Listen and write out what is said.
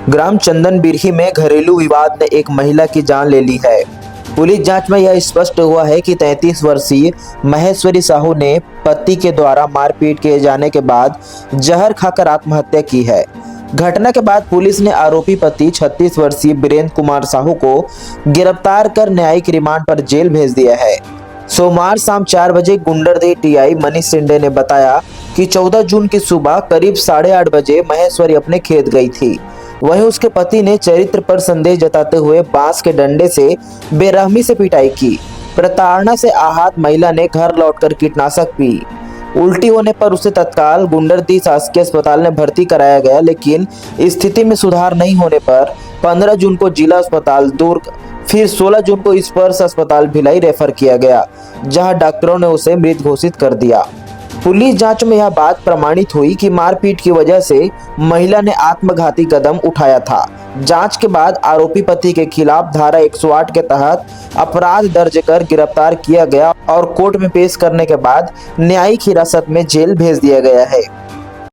ग्राम चंदन बिरही में घरेलू विवाद ने एक महिला की जान ले ली है। पुलिस जांच में यह स्पष्ट हुआ है कि 33 वर्षीय महेश्वरी साहू ने पति के द्वारा मारपीट किए जाने के बाद जहर खाकर आत्महत्या की है। घटना के बाद पुलिस ने आरोपी पति 36 वर्षीय वीरेंद्र कुमार साहू को गिरफ्तार कर न्यायिक रिमांड पर जेल भेज दिया है। सोमवार शाम 4 बजे गुंडरदेह टीआई मनीष शिंदे ने बताया कि 14 जून की सुबह करीब 8:30 बजे महेश्वरी अपने खेत गई थी। वहीं उसके पति ने चरित्र पर संदेह जताते हुए बांस के डंडे से बेरहमी से पिटाई की। प्रताड़ना से आहत महिला ने घर लौटकर कीटनाशक पी। उल्टी होने पर उसे तत्काल गुंडरदेह शासकीय अस्पताल में भर्ती कराया गया, लेकिन स्थिति में सुधार नहीं होने पर 15 जून को जिला अस्पताल दुर्ग, फिर 16 जून को स्पर्श अस्पताल भिलाई रेफर किया गया, जहां डॉक्टरों ने उसे मृत घोषित कर दिया। पुलिस जांच में यह बात प्रमाणित हुई कि मारपीट की वजह से महिला ने आत्मघाती कदम उठाया था। जांच के बाद आरोपी पति के खिलाफ धारा 108 के तहत अपराध दर्ज कर गिरफ्तार किया गया और कोर्ट में पेश करने के बाद न्यायिक हिरासत में जेल भेज दिया गया है।